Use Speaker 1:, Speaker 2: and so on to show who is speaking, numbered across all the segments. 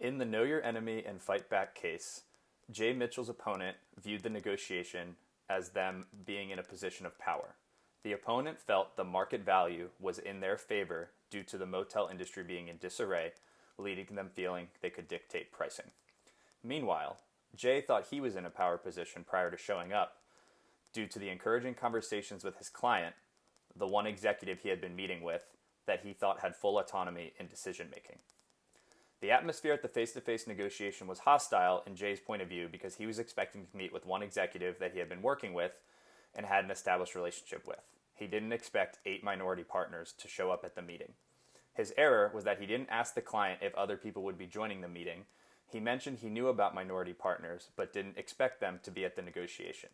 Speaker 1: In the Know Your Enemy and Fight Back case, Jay Mitchell's opponent viewed the negotiation as them being in a position of power. The opponent felt the market value was in their favor due to the motel industry being in disarray, leading to them feeling they could dictate pricing. Meanwhile, Jay thought he was in a power position prior to showing up due to the encouraging conversations with his client, the one executive he had been meeting with, that he thought had full autonomy in decision making. The atmosphere at the face-to-face negotiation was hostile in Jay's point of view because he was expecting to meet with one executive that he had been working with and had an established relationship with. He didn't expect 8 minority partners to show up at the meeting. His error was that he didn't ask the client if other people would be joining the meeting. He mentioned he knew about minority partners, but didn't expect them to be at the negotiation.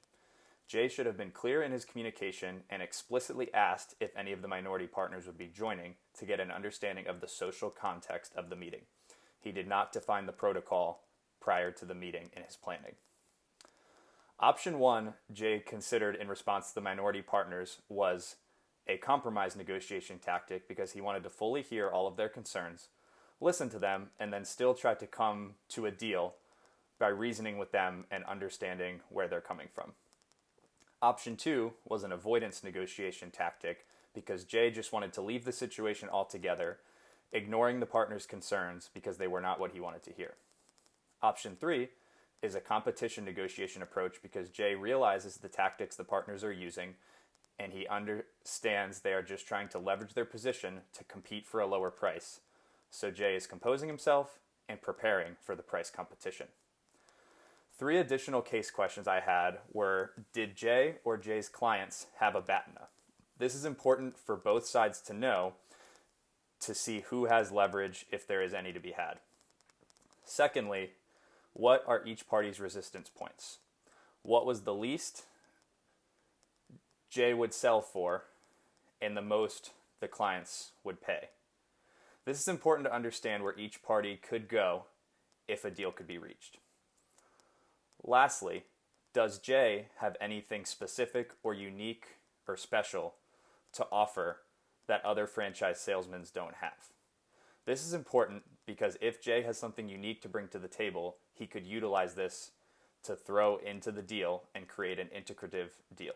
Speaker 1: Jay should have been clear in his communication and explicitly asked if any of the minority partners would be joining to get an understanding of the social context of the meeting. He did not define the protocol prior to the meeting in his planning. Option 1, Jay considered in response to the minority partners, was a compromise negotiation tactic because he wanted to fully hear all of their concerns, listen to them, and then still try to come to a deal by reasoning with them and understanding where they're coming from. Option 2 was an avoidance negotiation tactic because Jay just wanted to leave the situation altogether, ignoring the partner's concerns because they were not what he wanted to hear. Option 3 is a competition negotiation approach because Jay realizes the tactics the partners are using and he understands they are just trying to leverage their position to compete for a lower price. So Jay is composing himself and preparing for the price competition. 3 additional case questions I had were, did Jay or Jay's clients have a BATNA? This is important for both sides to know to see who has leverage if there is any to be had. Secondly, what are each party's resistance points? What was the least Jay would sell for and the most the clients would pay? This is important to understand where each party could go if a deal could be reached. Lastly, does Jay have anything specific or unique or special to offer that other franchise salesmen don't have? This is important because if Jay has something unique to bring to the table, he could utilize this to throw into the deal and create an integrative deal.